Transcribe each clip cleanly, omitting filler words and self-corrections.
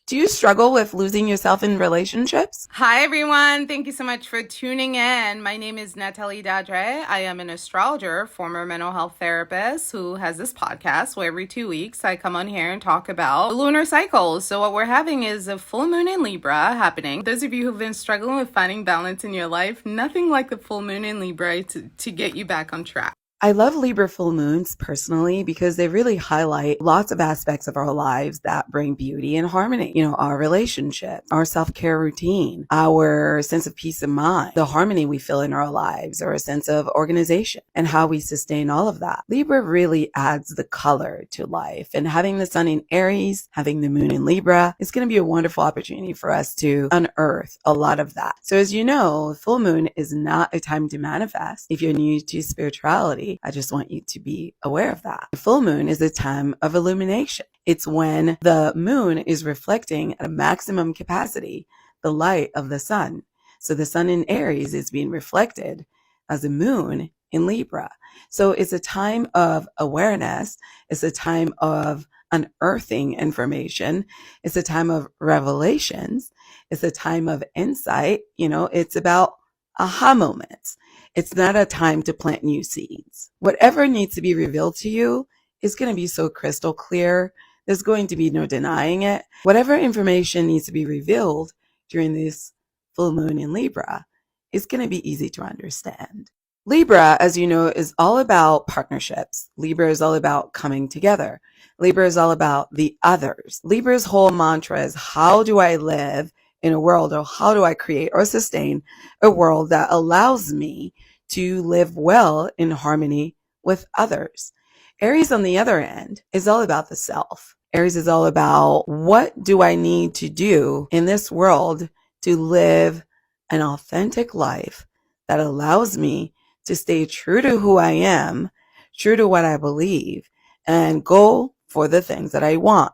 Do you struggle with losing yourself in relationships? Hi, everyone. Thank you so much for tuning in. My name is Natalie Dadre. I am an astrologer, former mental health therapist who has this podcast where every 2 weeks I come on here and talk about the lunar cycles. So, what we're having is a full moon in Libra happening. Those of you who've been struggling with finding balance in your life, nothing like the full moon in Libra to get you back on track. I love Libra full moons personally because they really highlight lots of aspects of our lives that bring beauty and harmony. Our relationship, our self-care routine, our sense of peace of mind, the harmony we feel in our lives, or a sense of organization and how we sustain all of that. Libra really adds the color to life, and having the sun in Aries, having the moon in Libra is going to be a wonderful opportunity for us to unearth a lot of that. So as you know, full moon is not a time to manifest. If you're new to spirituality, I just want you to be aware of that. The full moon is a time of illumination. It's when the moon is reflecting at a maximum capacity the light of the sun. So the sun in Aries is being reflected as a moon in Libra. So it's a time of awareness. It's a time of unearthing information. It's a time of revelations. It's a time of insight. It's about aha moments. It's not a time to plant new seeds. Whatever needs to be revealed to you is going to be so crystal clear. There's going to be no denying it. Whatever information needs to be revealed during this full moon in Libra is going to be easy to understand. Libra, as you know, is all about partnerships. Libra is all about coming together. Libra is all about the others. Libra's whole mantra is, how do I live in a world, or how do I create or sustain a world that allows me to live well in harmony with others? Aries, on the other end, is all about the self. Aries is all about, what do I need to do in this world to live an authentic life that allows me to stay true to who I am, true to what I believe, and go for the things that I want.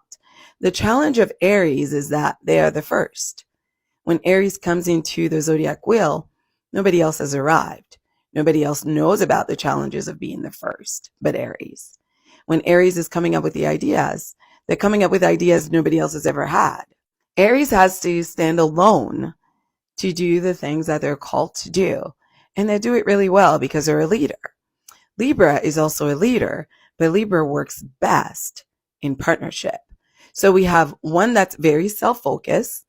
The challenge of Aries is that they are the first. When Aries comes into the zodiac wheel, nobody else has arrived. Nobody else knows about the challenges of being the first but Aries. When Aries is coming up with the ideas, they're coming up with ideas nobody else has ever had. Aries has to stand alone to do the things that they're called to do. And they do it really well because they're a leader. Libra is also a leader, but Libra works best in partnership. So we have one that's very self-focused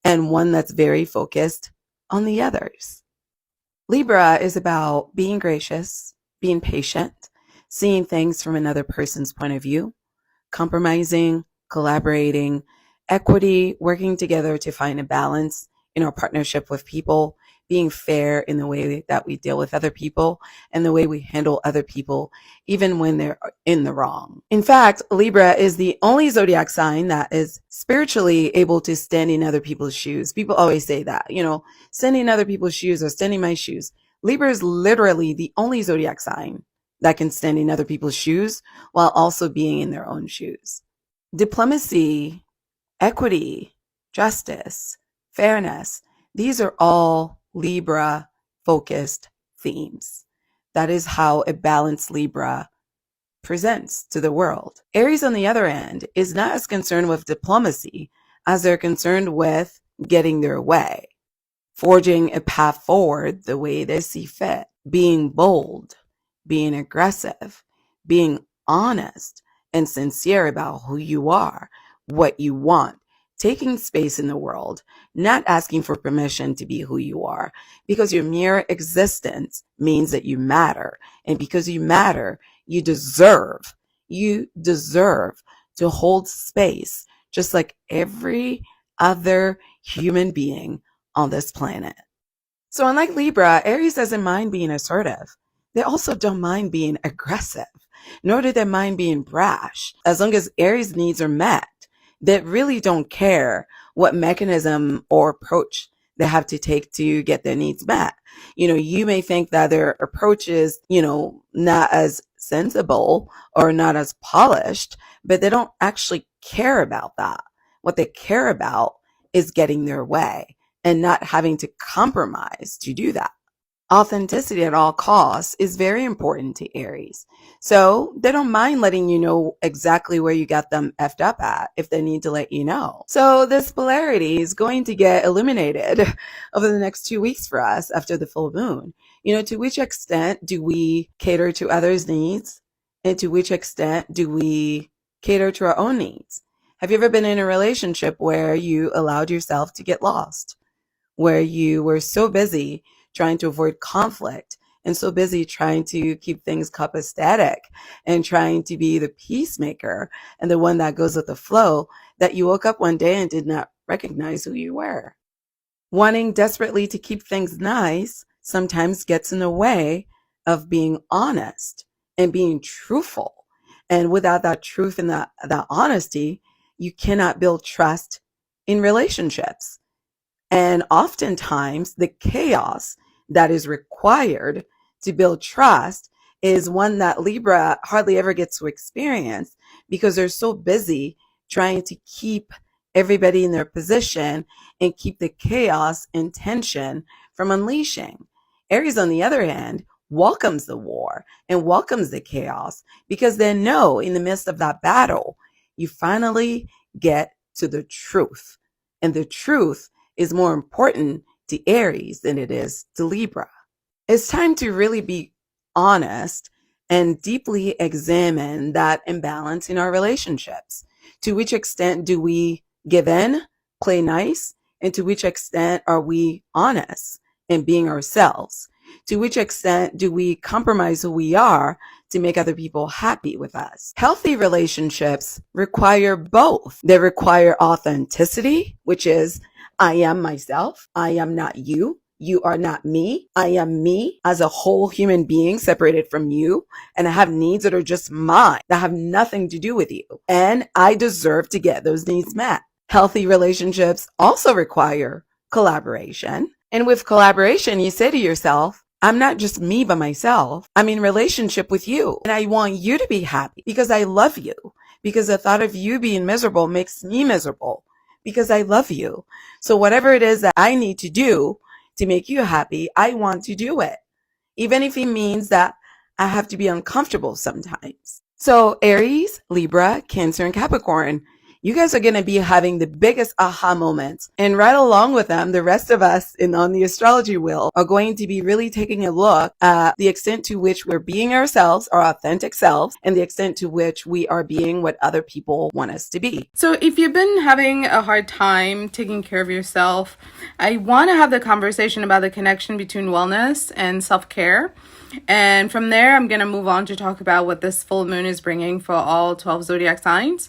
and one that's very focused on the others. Libra is about being gracious, being patient, seeing things from another person's point of view, compromising, collaborating, equity, working together to find a balance in our partnership with people, being fair in the way that we deal with other people and the way we handle other people, even when they're in the wrong. In fact, Libra is the only zodiac sign that is spiritually able to stand in other people's shoes. People always say that, stand in other people's shoes or stand in my shoes. Libra is literally the only zodiac sign that can stand in other people's shoes while also being in their own shoes. Diplomacy, equity, justice, fairness, these are all Libra focused themes. That is how a balanced Libra presents to the world. Aries, on the other end, is not as concerned with diplomacy as they're concerned with getting their way, forging a path forward the way they see fit, being bold, being aggressive, being honest and sincere about who you are, what you want, taking space in the world, not asking for permission to be who you are, because your mere existence means that you matter. And because you matter, you deserve to hold space just like every other human being on this planet. So unlike Libra, Aries doesn't mind being assertive. They also don't mind being aggressive, nor do they mind being brash. As long as Aries' needs are met, they really don't care what mechanism or approach they have to take to get their needs met. You may think that their approach is, not as sensible or not as polished, but they don't actually care about that. What they care about is getting their way and not having to compromise to do that. Authenticity at all costs is very important to Aries. So they don't mind letting you know exactly where you got them effed up at if they need to let you know. So this polarity is going to get illuminated over the next 2 weeks for us after the full moon. To which extent do we cater to others' needs? And to which extent do we cater to our own needs? Have you ever been in a relationship where you allowed yourself to get lost? Where you were so busy trying to avoid conflict and so busy trying to keep things copacetic and trying to be the peacemaker and the one that goes with the flow that you woke up one day and did not recognize who you were. Wanting desperately to keep things nice sometimes gets in the way of being honest and being truthful. And without that truth and that honesty, you cannot build trust in relationships. And oftentimes the chaos that is required to build trust is one that Libra hardly ever gets to experience because they're so busy trying to keep everybody in their position and keep the chaos and tension from unleashing. Aries, on the other hand, welcomes the war and welcomes the chaos because they know in the midst of that battle, you finally get to the truth. And the truth is more important to Aries than it is to Libra. It's time to really be honest and deeply examine that imbalance in our relationships. To which extent do we give in, play nice, and to which extent are we honest in being ourselves? To which extent do we compromise who we are to make other people happy with us? Healthy relationships require both. They require authenticity, which is I am myself. I am not you. You are not me. I am me as a whole human being separated from you. And I have needs that are just mine, that have nothing to do with you. And I deserve to get those needs met. Healthy relationships also require collaboration. And with collaboration, you say to yourself, I'm not just me by myself. I'm in relationship with you. And I want you to be happy because I love you. Because the thought of you being miserable makes me miserable because I love you. So whatever it is that I need to do to make you happy, I want to do it. Even if it means that I have to be uncomfortable sometimes. So Aries, Libra, Cancer, and Capricorn, you guys are going to be having the biggest aha moments. And right along with them, the rest of us on the astrology wheel are going to be really taking a look at the extent to which we're being ourselves, our authentic selves, and the extent to which we are being what other people want us to be. So if you've been having a hard time taking care of yourself, I want to have the conversation about the connection between wellness and self-care. And from there, I'm going to move on to talk about what this full moon is bringing for all 12 zodiac signs.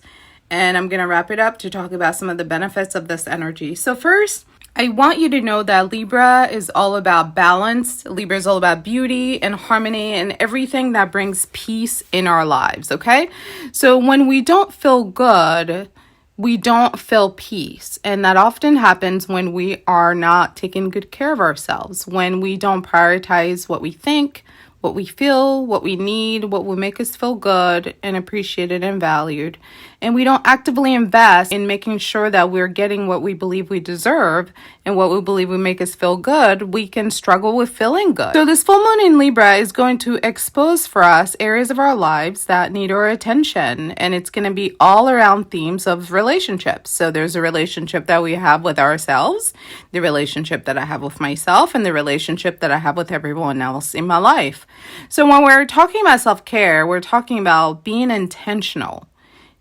And I'm going to wrap it up to talk about some of the benefits of this energy. So first, I want you to know that Libra is all about balance. Libra is all about beauty and harmony and everything that brings peace in our lives, okay? So when we don't feel good, we don't feel peace. And that often happens when we are not taking good care of ourselves, when we don't prioritize what we think, what we feel, what we need, what will make us feel good and appreciated and valued. And we don't actively invest in making sure that we're getting what we believe we deserve and what we believe will make us feel good, we can struggle with feeling good. So this full moon in Libra is going to expose for us areas of our lives that need our attention. And it's going to be all around themes of relationships. So there's a relationship that we have with ourselves, the relationship that I have with myself, and the relationship that I have with everyone else in my life. So when we're talking about self-care, we're talking about being intentional,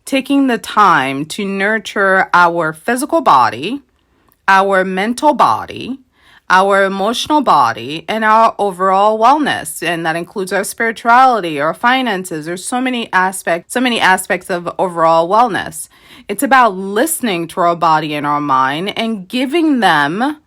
taking the time to nurture our physical body, our mental body, our emotional body, and our overall wellness. And that includes our spirituality, our finances. There's so many aspects of overall wellness. It's about listening to our body and our mind and giving them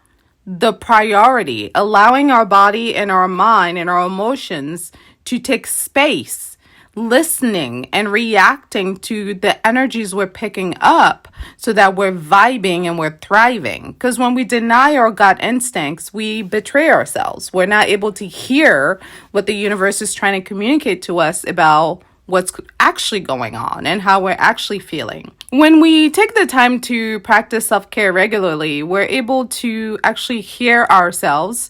the priority, allowing our body and our mind and our emotions to take space, listening and reacting to the energies we're picking up so that we're vibing and we're thriving. Because when we deny our gut instincts, we betray ourselves. We're not able to hear what the universe is trying to communicate to us about what's actually going on and how we're actually feeling. When we take the time to practice self-care regularly, we're able to actually hear ourselves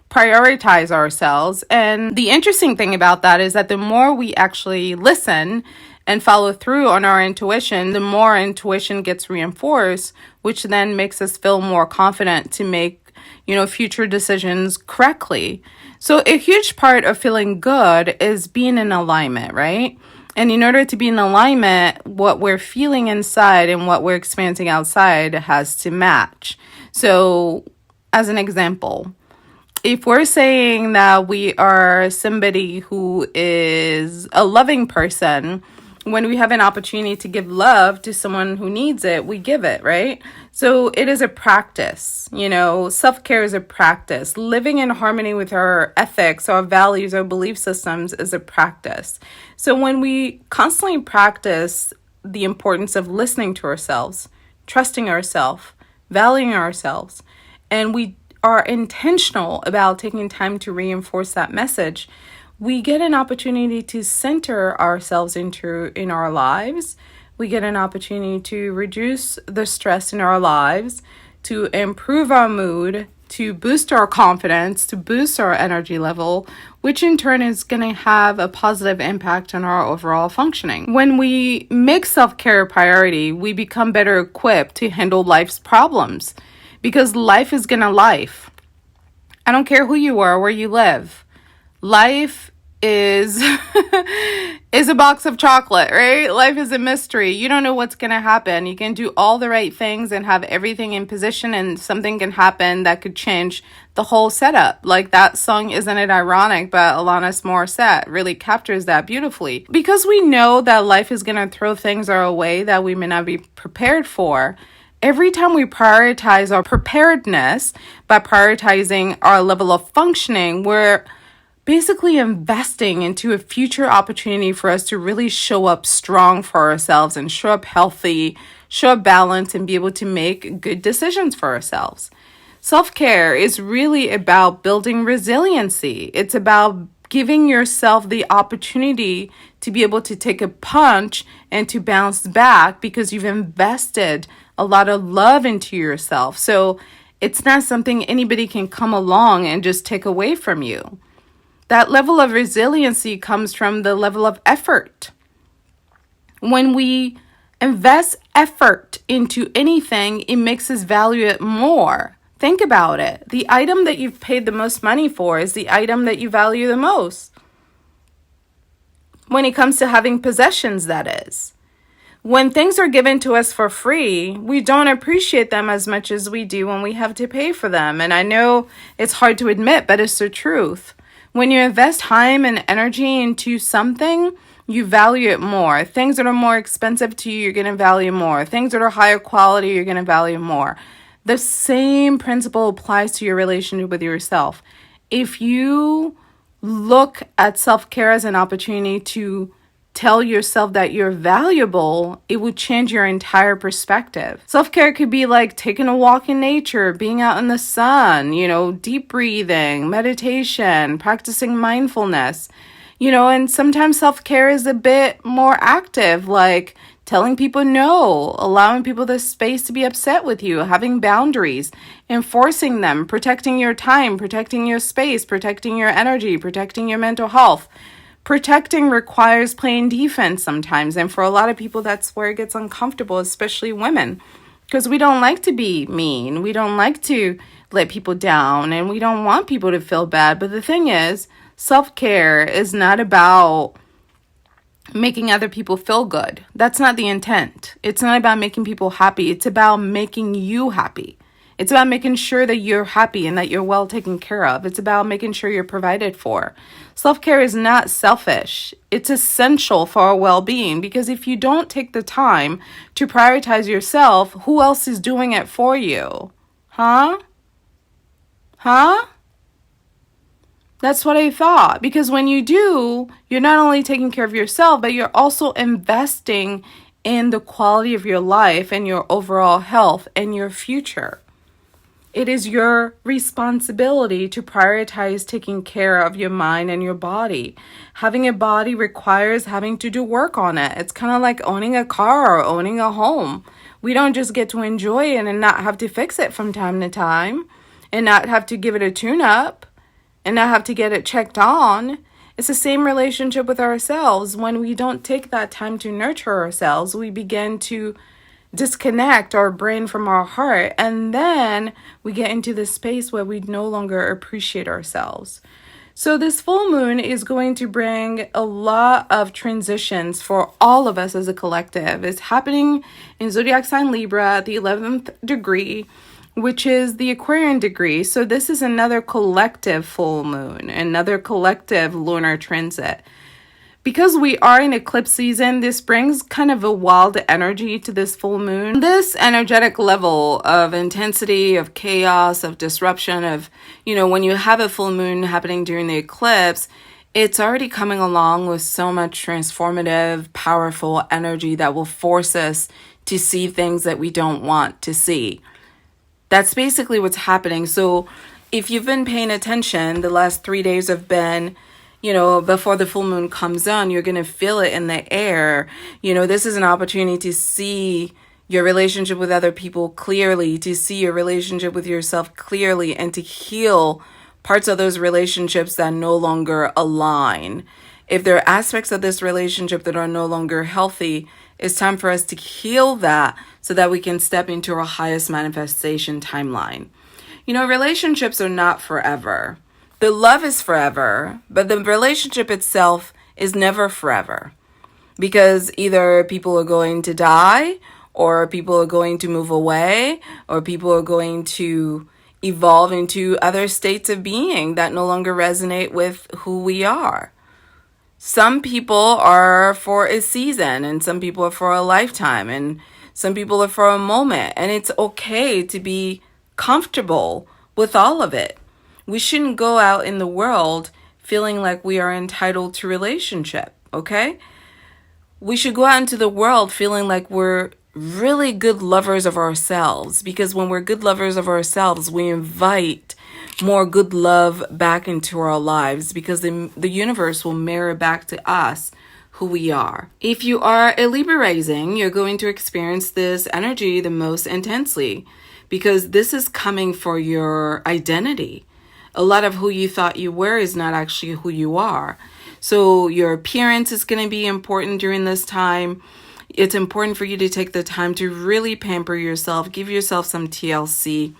prioritize ourselves. And the interesting thing about that is that the more we actually listen and follow through on our intuition, the more our intuition gets reinforced, which then makes us feel more confident to make, future decisions correctly. So a huge part of feeling good is being in alignment, right? And in order to be in alignment, what we're feeling inside and what we're experiencing outside has to match. So as an example, if we're saying that we are somebody who is a loving person, when we have an opportunity to give love to someone who needs it, we give it, right? So it is a practice. Self-care is a practice. Living in harmony with our ethics, our values, our belief systems is a practice. So when we constantly practice the importance of listening to ourselves, trusting ourselves, valuing ourselves, and we are intentional about taking time to reinforce that message, we get an opportunity to center ourselves in our lives. We get an opportunity to reduce the stress in our lives, to improve our mood, to boost our confidence, to boost our energy level, which in turn is going to have a positive impact on our overall functioning. When we make self-care a priority, we become better equipped to handle life's problems, because life is going to life. I don't care who you are, where you live. Life is is a box of chocolate, right? Life is a mystery. You don't know what's going to happen. You can do all the right things and have everything in position, and something can happen that could change the whole setup. Like that song, Isn't It Ironic, by Alanis Morissette, really captures that beautifully. Because we know that life is going to throw things our way that we may not be prepared for. Every time we prioritize our preparedness by prioritizing our level of functioning, we're basically investing into a future opportunity for us to really show up strong for ourselves and show up healthy, show up balanced, and be able to make good decisions for ourselves. Self-care is really about building resiliency. It's about giving yourself the opportunity to be able to take a punch and to bounce back because you've invested a lot of love into yourself. So it's not something anybody can come along and just take away from you. That level of resiliency comes from the level of effort. When we invest effort into anything, it makes us value it more. Think about it. The item that you've paid the most money for is the item that you value the most. When it comes to having possessions, that is. When things are given to us for free, we don't appreciate them as much as we do when we have to pay for them. And I know it's hard to admit, but it's the truth. When you invest time and energy into something, you value it more. Things that are more expensive to you, you're going to value more. Things that are higher quality, you're going to value more. The same principle applies to your relationship with yourself. If you look at self-care as an opportunity to tell yourself that you're valuable, it would change your entire perspective. Self-care could be like taking a walk in nature, being out in the sun, deep breathing, meditation, practicing mindfulness, and sometimes self-care is a bit more active, like telling people no, allowing people the space to be upset with you, having boundaries, enforcing them, protecting your time, protecting your space, protecting your energy, protecting your mental health. Protecting requires playing defense sometimes, and for a lot of people, that's where it gets uncomfortable, especially women, because we don't like to be mean. We don't like to let people down, and we don't want people to feel bad. But the thing is, self-care is not about making other people feel good. That's not the intent. It's not about making people happy. It's about making you happy. It's about making sure that you're happy and that you're well taken care of. It's about making sure you're provided for. Self-care is not selfish. It's essential for our well-being, because if you don't take the time to prioritize yourself, who else is doing it for you? Huh? That's what I thought. Because when you do, you're not only taking care of yourself, but you're also investing in the quality of your life and your overall health and your future. It is your responsibility to prioritize taking care of your mind and your body. Having a body requires having to do work on it. It's kind of like owning a car or owning a home. We don't just get to enjoy it and not have to fix it from time to time and not have to give it a tune-up. and now have to get it checked on. It's the same relationship with ourselves. When we don't take that time to nurture ourselves, we begin to disconnect our brain from our heart, and then we get into this space where we no longer appreciate ourselves. So this full moon is going to bring a lot of transitions for all of us as a collective. It's happening in Zodiac sign Libra, the 11th degree, which is the Aquarian degree. So this is another collective full moon, another collective lunar transit. Because we are in eclipse season, this brings kind of a wild energy to this full moon. This energetic level of intensity, of chaos, of disruption, of, when you have a full moon happening during the eclipse, it's already coming along with so much transformative, powerful energy that will force us to see things that we don't want to see. That's basically what's happening. So if you've been paying attention, the last 3 days have been, before the full moon comes on, you're going to feel it in the air. This is an opportunity to see your relationship with other people clearly, to see your relationship with yourself clearly, and to heal parts of those relationships that no longer align. If there are aspects of this relationship that are no longer healthy, it's time for us to heal that so that we can step into our highest manifestation timeline. Relationships are not forever. The love is forever, but the relationship itself is never forever, because either people are going to die, or people are going to move away, or people are going to evolve into other states of being that no longer resonate with who we are. Some people are for a season, and some people are for a lifetime, and some people are for a moment, and it's okay to be comfortable with all of it. We shouldn't go out in the world feeling like we are entitled to relationship, okay? We should go out into the world feeling like we're really good lovers of ourselves, because when we're good lovers of ourselves, we invite more good love back into our lives, because the universe will mirror back to us who we are. If you are a Libra rising, you're going to experience this energy the most intensely, because this is coming for your identity. A lot of who you thought you were is not actually who you are. So your appearance is going to be important during this time. It's important for you to take the time to really pamper yourself, give yourself some TLC.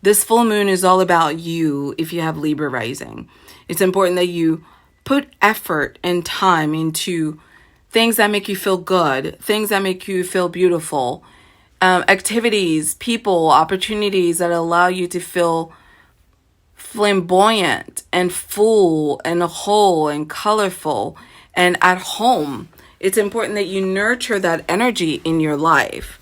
This full moon is all about you if you have Libra rising. It's important that you put effort and time into things that make you feel good, things that make you feel beautiful, activities, people, opportunities that allow you to feel flamboyant and full and whole and colorful and at home. It's important that you nurture that energy in your life.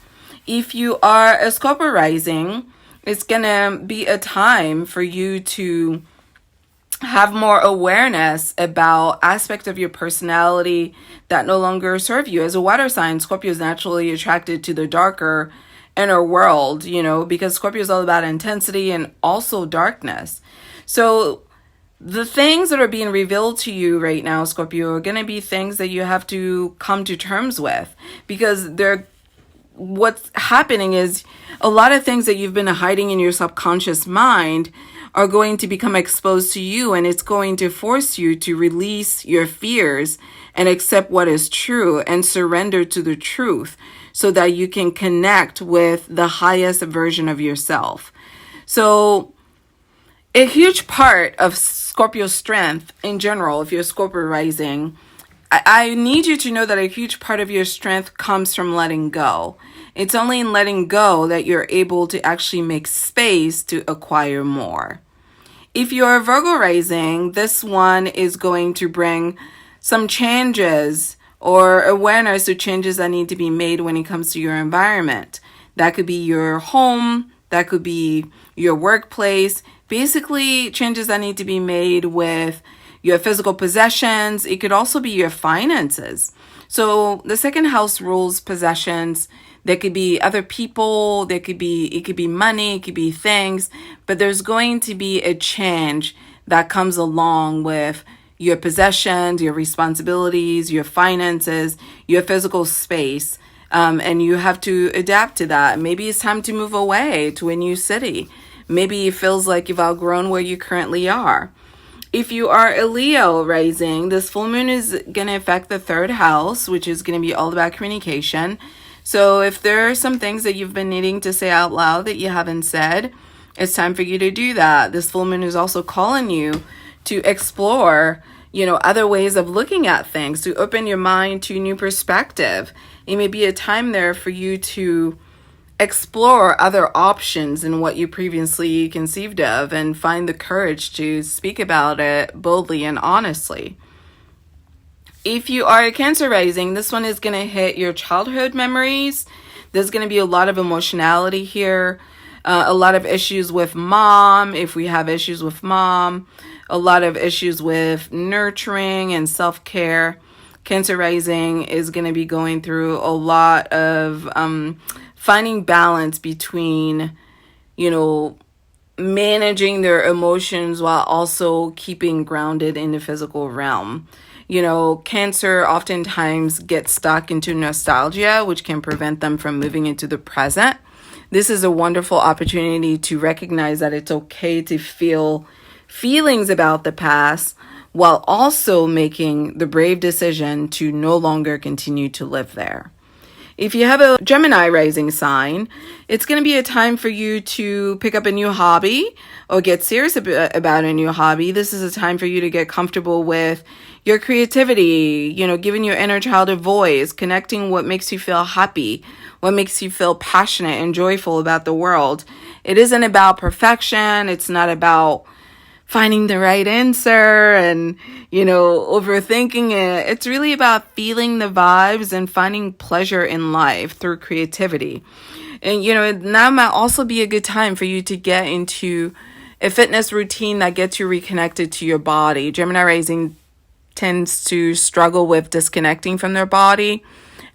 If you are a Scorpio rising, it's going to be a time for you to have more awareness about aspects of your personality that no longer serve you. As a water sign, Scorpio is naturally attracted to the darker inner world, because Scorpio is all about intensity and also darkness. So the things that are being revealed to you right now, Scorpio, are going to be things that you have to come to terms with, because what's happening is a lot of things that you've been hiding in your subconscious mind are going to become exposed to you, and it's going to force you to release your fears and accept what is true and surrender to the truth so that you can connect with the highest version of yourself. So a huge part of Scorpio strength in general, if you're Scorpio rising, I need you to know that a huge part of your strength comes from letting go. It's only in letting go that you're able to actually make space to acquire more. If you're a Virgo rising, this one is going to bring some changes or awareness of changes that need to be made when it comes to your environment. That could be your home, that could be your workplace, basically changes that need to be made with your physical possessions. It could also be your finances. So the second house rules possessions. There could be other people, it could be money, it could be things, but there's going to be a change that comes along with your possessions, your responsibilities, your finances, your physical space, and you have to adapt to that. Maybe it's time to move away to a new city. Maybe it feels like you've outgrown where you currently are. If you are a Leo rising, this full moon is going to affect the third house, which is going to be all about communication. So if there are some things that you've been needing to say out loud that you haven't said, it's time for you to do that. This full moon is also calling you to explore, other ways of looking at things, to open your mind to new perspective. It may be a time there for you to explore other options in what you previously conceived of and find the courage to speak about it boldly and honestly. If you are a Cancer rising, this one is going to hit your childhood memories. There's going to be a lot of emotionality here, a lot of issues with mom, if we have issues with mom, a lot of issues with nurturing and self-care. Cancer rising is going to be going through a lot of finding balance between, managing their emotions while also keeping grounded in the physical realm. Cancer oftentimes gets stuck into nostalgia, which can prevent them from moving into the present. This is a wonderful opportunity to recognize that it's okay to feel feelings about the past while also making the brave decision to no longer continue to live there. If you have a Gemini rising sign, it's going to be a time for you to pick up a new hobby or get serious about a new hobby. This is a time for you to get comfortable with your creativity, giving your inner child a voice, connecting what makes you feel happy, what makes you feel passionate and joyful about the world. It isn't about perfection. It's not about finding the right answer and, overthinking it. It's really about feeling the vibes and finding pleasure in life through creativity. And, now might also be a good time for you to get into a fitness routine that gets you reconnected to your body. Gemini rising tends to struggle with disconnecting from their body.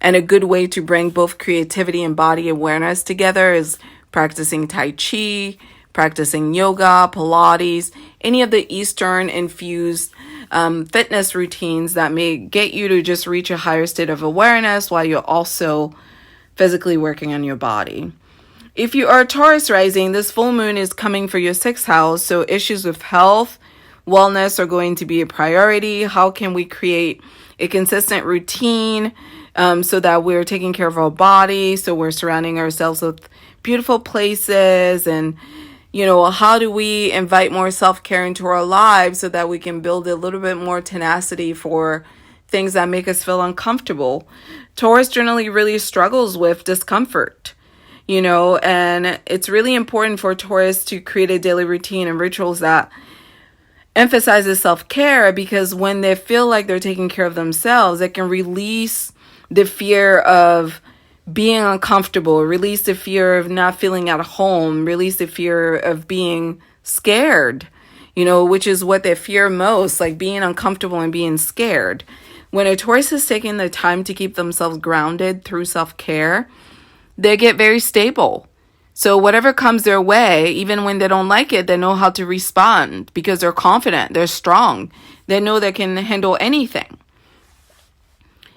And a good way to bring both creativity and body awareness together is practicing Tai Chi, practicing yoga, Pilates, any of the Eastern infused fitness routines that may get you to just reach a higher state of awareness while you're also physically working on your body. If you are a Taurus rising, this full moon is coming for your 6th house, so issues with health, wellness are going to be a priority. How can we create a consistent routine so that we're taking care of our body, so we're surrounding ourselves with beautiful places, and how do we invite more self-care into our lives so that we can build a little bit more tenacity for things that make us feel uncomfortable? Taurus generally really struggles with discomfort, and it's really important for Taurus to create a daily routine and rituals that emphasizes self-care, because when they feel like they're taking care of themselves, it can release the fear of being uncomfortable, release the fear of not feeling at home, release the fear of being scared, which is what they fear most, like being uncomfortable and being scared. When a Taurus is taking the time to keep themselves grounded through self-care, they get very stable. So whatever comes their way, even when they don't like it, they know how to respond because they're confident, they're strong, they know they can handle anything.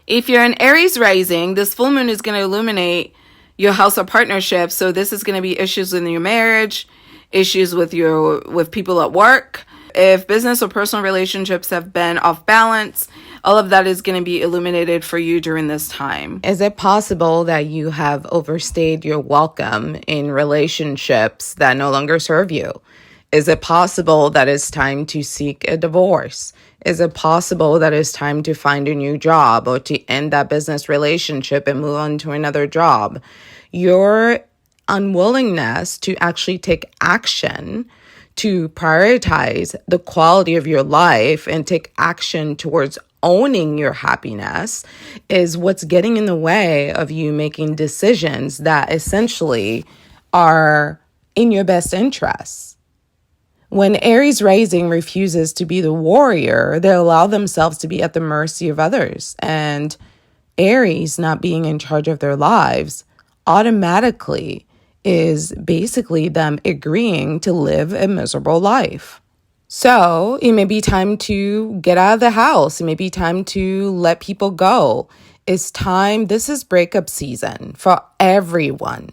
If you're an Aries rising, this full moon is going to illuminate your house of partnerships. So this is going to be issues in your marriage, issues with people at work. If business or personal relationships have been off balance, all of that is going to be illuminated for you during this time. Is it possible that you have overstayed your welcome in relationships that no longer serve you? Is it possible that it's time to seek a divorce? Is it possible that it's time to find a new job or to end that business relationship and move on to another job? Your unwillingness to actually take action to prioritize the quality of your life and take action towards owning your happiness is what's getting in the way of you making decisions that essentially are in your best interests. When Aries rising refuses to be the warrior, they allow themselves to be at the mercy of others. And Aries not being in charge of their lives automatically is basically them agreeing to live a miserable life. So it may be time to get out of the house. It may be time to let people go. It's time. This is breakup season for everyone.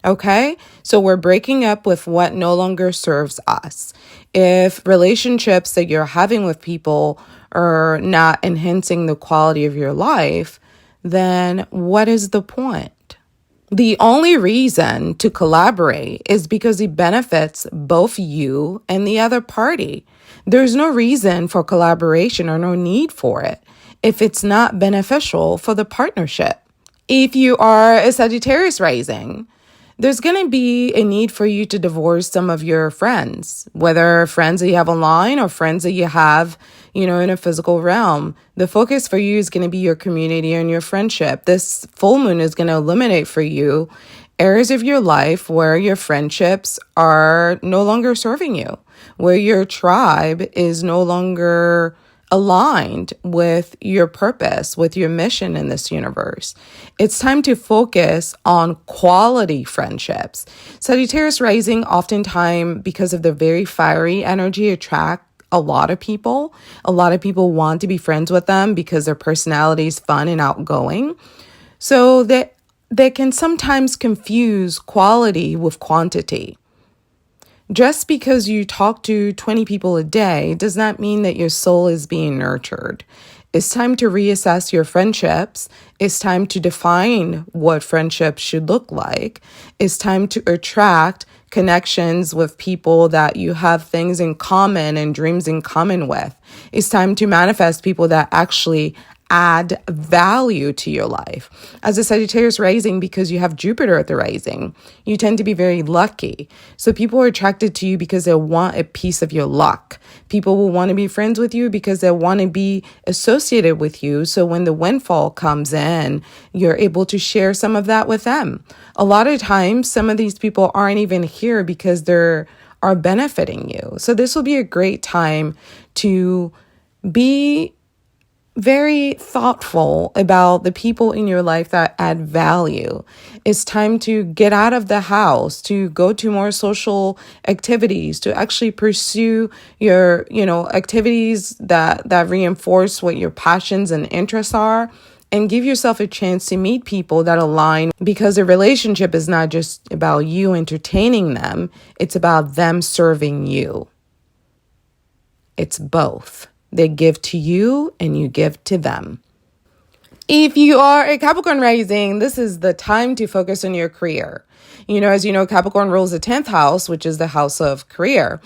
Okay? So we're breaking up with what no longer serves us. If relationships that you're having with people are not enhancing the quality of your life, then what is the point? The only reason to collaborate is because it benefits both you and the other party. There's no reason for collaboration or no need for it if it's not beneficial for the partnership. If you are a Sagittarius rising, there's going to be a need for you to divorce some of your friends, whether friends that you have online or friends that you have, in a physical realm. The focus for you is going to be your community and your friendship. This full moon is going to eliminate for you areas of your life where your friendships are no longer serving you, where your tribe is no longer aligned with your purpose, with your mission in this universe. It's time to focus on quality friendships. Sagittarius rising, oftentimes, because of the very fiery energy, attract a lot of people. A lot of people want to be friends with them because their personality is fun and outgoing. So that they can sometimes confuse quality with quantity. Just because you talk to 20 people a day does not mean that your soul is being nurtured. It's time to reassess your friendships. It's time to define what friendships should look like. It's time to attract connections with people that you have things in common and dreams in common with. It's time to manifest people that actually add value to your life. As a Sagittarius rising, because you have Jupiter at the rising, you tend to be very lucky. So people are attracted to you because they want a piece of your luck. People will want to be friends with you because they want to be associated with you. So when the windfall comes in, you're able to share some of that with them. A lot of times, some of these people aren't even here because they're are benefiting you. So this will be a great time to be very thoughtful about the people in your life that add value. It's time to get out of the house, to go to more social activities, to actually pursue your, activities that reinforce what your passions and interests are, and give yourself a chance to meet people that align, because a relationship is not just about you entertaining them, it's about them serving you. It's both. They give to you and you give to them. If you are a Capricorn rising, this is the time to focus on your career. As you know, Capricorn rules the 10th house, which is the house of career.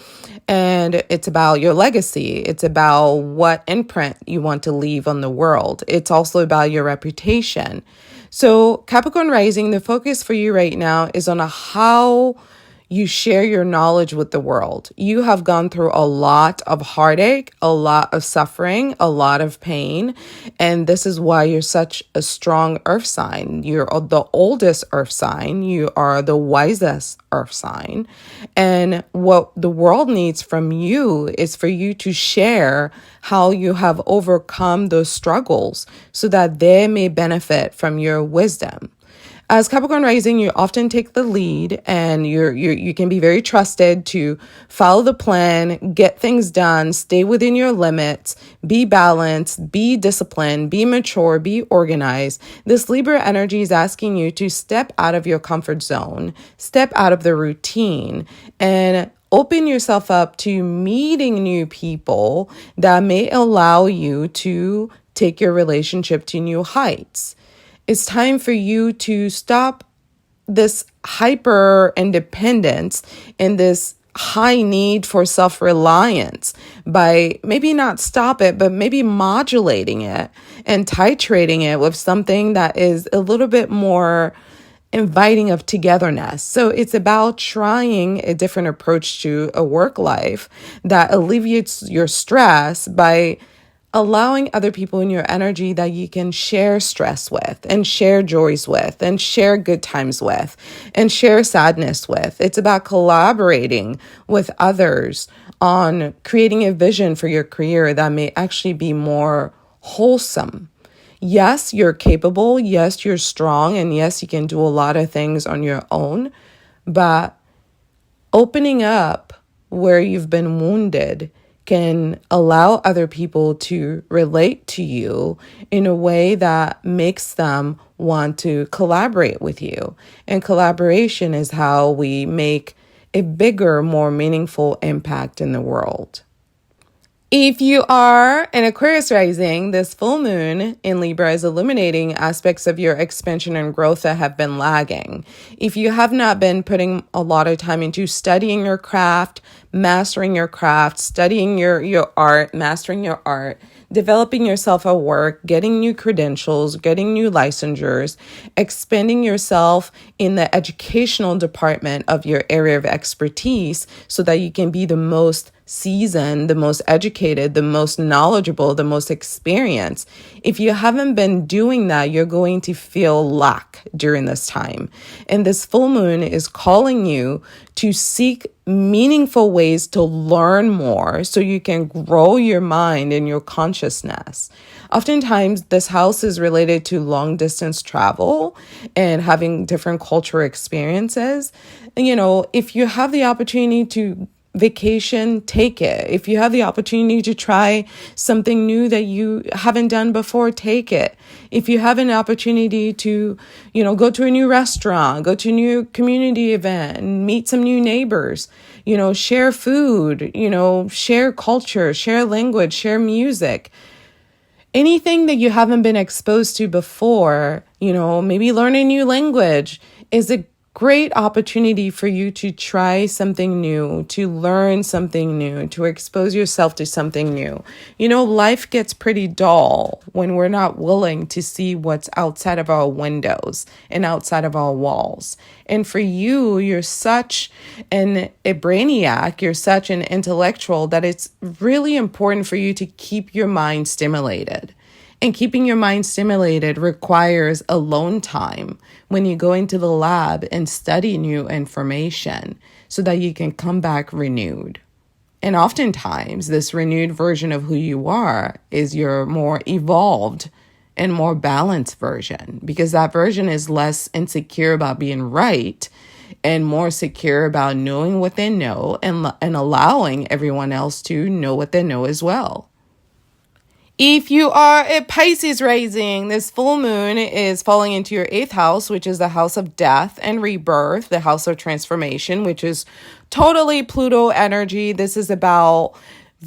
And it's about your legacy. It's about what imprint you want to leave on the world. It's also about your reputation. So Capricorn rising, the focus for you right now is on how you share your knowledge with the world. You have gone through a lot of heartache, a lot of suffering, a lot of pain. And this is why you're such a strong earth sign. You're the oldest earth sign. You are the wisest earth sign. And what the world needs from you is for you to share how you have overcome those struggles so that they may benefit from your wisdom. As Capricorn rising, you often take the lead, and you can be very trusted to follow the plan, get things done, stay within your limits, be balanced, be disciplined, be mature, be organized. This Libra energy is asking you to step out of your comfort zone, step out of the routine, and open yourself up to meeting new people that may allow you to take your relationship to new heights. It's time for you to stop this hyper independence and this high need for self-reliance by maybe not stop it, but maybe modulating it and titrating it with something that is a little bit more inviting of togetherness. So it's about trying a different approach to a work life that alleviates your stress by allowing other people in your energy that you can share stress with and share joys with and share good times with and share sadness with. It's about collaborating with others on creating a vision for your career that may actually be more wholesome. Yes, you're capable. Yes, you're strong. And yes, you can do a lot of things on your own. But opening up where you've been wounded can allow other people to relate to you in a way that makes them want to collaborate with you. And collaboration is how we make a bigger, more meaningful impact in the world. If you are an Aquarius rising, this full moon in Libra is illuminating aspects of your expansion and growth that have been lagging. If you have not been putting a lot of time into studying your craft, mastering your craft, studying your art, mastering your art, developing yourself at work, getting new credentials, getting new licensures, expanding yourself in the educational department of your area of expertise so that you can be the most seasoned, the most educated, the most knowledgeable, the most experienced. If you haven't been doing that, you're going to feel lack during this time. And this full moon is calling you to seek meaningful ways to learn more so you can grow your mind and your consciousness. Oftentimes, this house is related to long distance travel and having different cultural experiences. And, if you have the opportunity to vacation, take it. If you have the opportunity to try something new that you haven't done before, take it. If you have an opportunity to, go to a new restaurant, go to a new community event, and meet some new neighbors, share food, share culture, share language, share music. Anything that you haven't been exposed to before, maybe learn a new language is a great opportunity for you to try something new, to learn something new, to expose yourself to something new. Life gets pretty dull when we're not willing to see what's outside of our windows and outside of our walls. And for you, you're such a brainiac, you're such an intellectual that it's really important for you to keep your mind stimulated. And keeping your mind stimulated requires alone time when you go into the lab and study new information so that you can come back renewed. And oftentimes, this renewed version of who you are is your more evolved and more balanced version, because that version is less insecure about being right and more secure about knowing what they know and allowing everyone else to know what they know as well. If you are a Pisces rising, this full moon is falling into your 8th house, which is the house of death and rebirth, the house of transformation, which is totally Pluto energy. This is about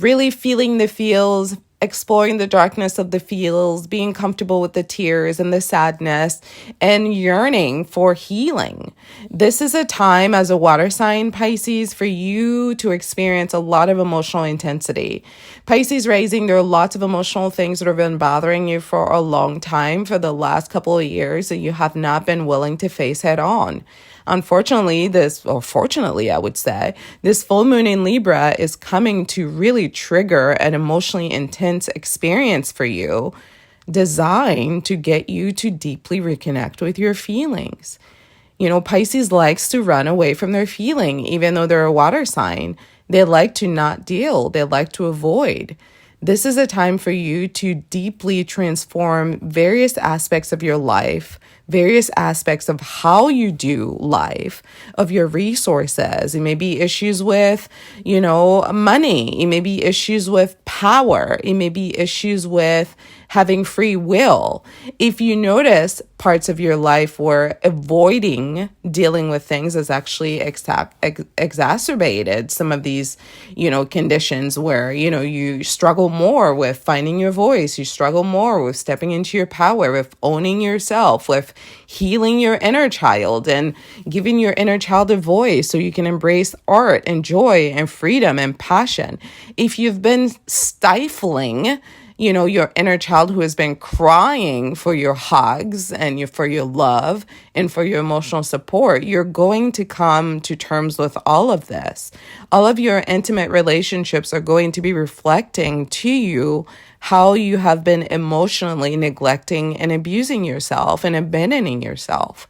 really feeling the feels, exploring the darkness of the feels, being comfortable with the tears and the sadness, and yearning for healing. This is a time as a water sign, Pisces, for you to experience a lot of emotional intensity. Pisces rising, there are lots of emotional things that have been bothering you for a long time, for the last couple of years, that you have not been willing to face head on. Unfortunately, fortunately, I would say, this full moon in Libra is coming to really trigger an emotionally intense experience for you, designed to get you to deeply reconnect with your feelings. Pisces likes to run away from their feeling, even though they're a water sign. They like to not deal. They like to avoid. This is a time for you to deeply transform various aspects of your life, various aspects of how you do life, of your resources. It may be issues with, money. It may be issues with power. It may be issues with having free will. If you notice parts of your life where avoiding dealing with things has actually exacerbated some of these, conditions where, you struggle more with finding your voice, you struggle more with stepping into your power, with owning yourself, with healing your inner child and giving your inner child a voice so you can embrace art and joy and freedom and passion. If you've been stifling your inner child who has been crying for your hugs and for your love and for your emotional support, you're going to come to terms with all of this. All of your intimate relationships are going to be reflecting to you how you have been emotionally neglecting and abusing yourself and abandoning yourself.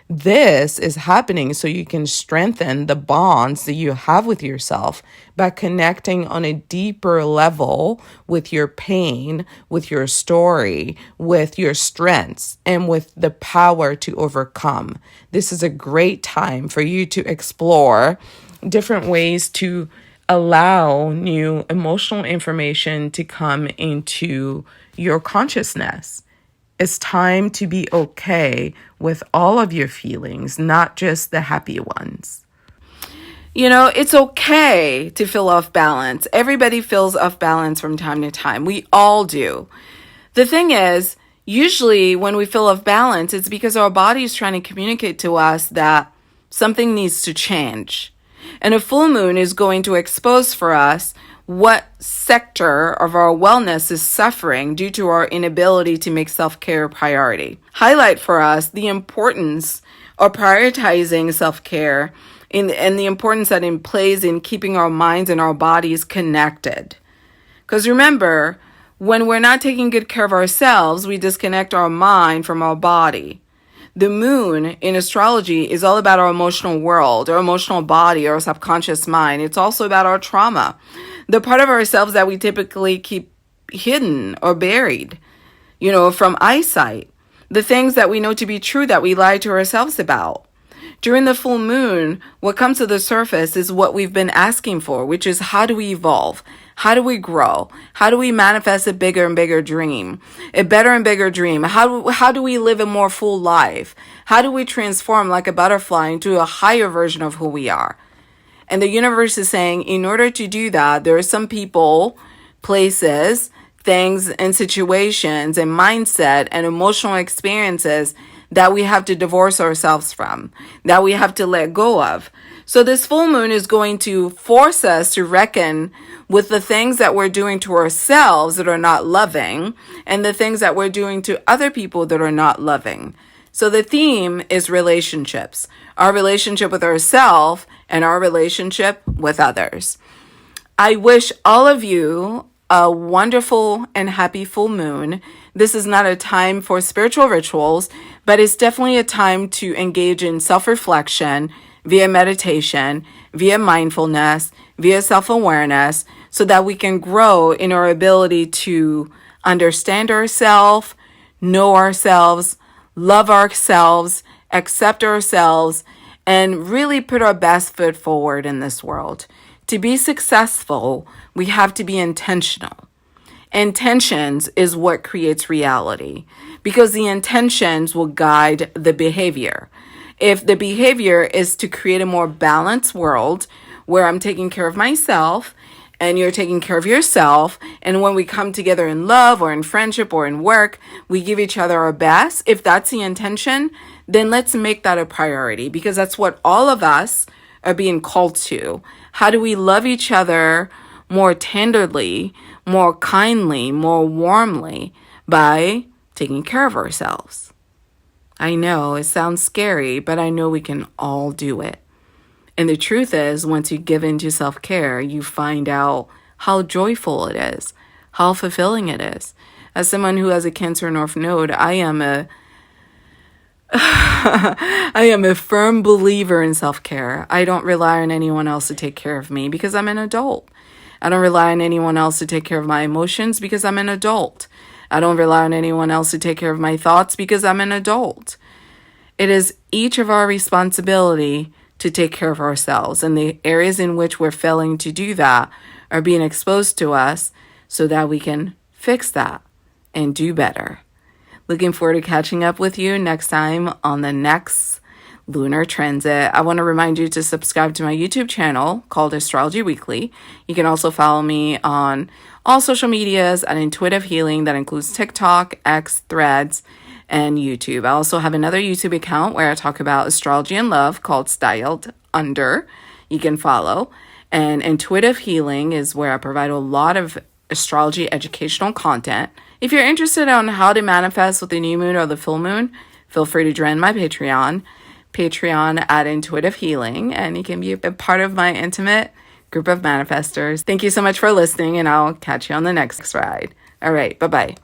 This is happening so you can strengthen the bonds that you have with yourself by connecting on a deeper level with your pain, with your story, with your strengths, and with the power to overcome. This is a great time for you to explore different ways to allow new emotional information to come into your consciousness. It's time to be okay with all of your feelings, not just the happy ones. It's okay to feel off balance. Everybody feels off balance from time to time. We all do. The thing is, usually when we feel off balance, it's because our body is trying to communicate to us that something needs to change. And a full moon is going to expose for us what sector of our wellness is suffering due to our inability to make self-care a priority. Highlight for us the importance of prioritizing self-care and the importance that it plays in keeping our minds and our bodies connected. Because remember, when we're not taking good care of ourselves, we disconnect our mind from our body. The moon in astrology is all about our emotional world, our emotional body, our subconscious mind. It's also about our trauma, the part of ourselves that we typically keep hidden or buried, from eyesight, the things that we know to be true that we lie to ourselves about. During the full moon, what comes to the surface is what we've been asking for, which is how do we evolve? How do we grow? How do we manifest a bigger and bigger dream? A better and bigger dream? How do we live a more full life? How do we transform like a butterfly into a higher version of who we are? And the universe is saying, in order to do that, there are some people, places, things, and situations, and mindset, and emotional experiences that we have to divorce ourselves from, that we have to let go of. So this full moon is going to force us to reckon with the things that we're doing to ourselves that are not loving, and the things that we're doing to other people that are not loving. So the theme is relationships, our relationship with ourselves and our relationship with others. I wish all of you a wonderful and happy full moon. This is not a time for spiritual rituals, but it's definitely a time to engage in self-reflection via meditation, via mindfulness, via self-awareness, so that we can grow in our ability to understand ourselves, know ourselves, love ourselves, accept ourselves, and really put our best foot forward in this world. To be successful, we have to be intentional. Intentions is what creates reality, because the intentions will guide the behavior. If the behavior is to create a more balanced world where I'm taking care of myself and you're taking care of yourself, and when we come together in love or in friendship or in work, we give each other our best, if that's the intention, then let's make that a priority, because that's what all of us are being called to. How do we love each other more tenderly, more kindly, more warmly? By taking care of ourselves. I know it sounds scary, but I know we can all do it. And the truth is, once you give into self-care, you find out how joyful it is, how fulfilling it is. As someone who has a Cancer North Node, I am a firm believer in self-care. I don't rely on anyone else to take care of me because I'm an adult. I don't rely on anyone else to take care of my emotions because I'm an adult. I don't rely on anyone else to take care of my thoughts because I'm an adult. It is each of our responsibility to take care of ourselves, and the areas in which we're failing to do that are being exposed to us so that we can fix that and do better. Looking forward to catching up with you next time on the next lunar transit. I want to remind you to subscribe to my YouTube channel called Astrology Weekly. You can also follow me on all social medias at Intuitive Healing. That includes TikTok, X, Threads, and YouTube. I also have another YouTube account where I talk about astrology and love called Styled Under. You can follow. And Intuitive Healing is where I provide a lot of astrology educational content. If you're interested on how to manifest with the new moon or the full moon, feel free to join my Patreon at Intuitive Healing, and you can be a part of my intimate group of manifestors. Thank you so much for listening, and I'll catch you on the next ride. All right, bye-bye.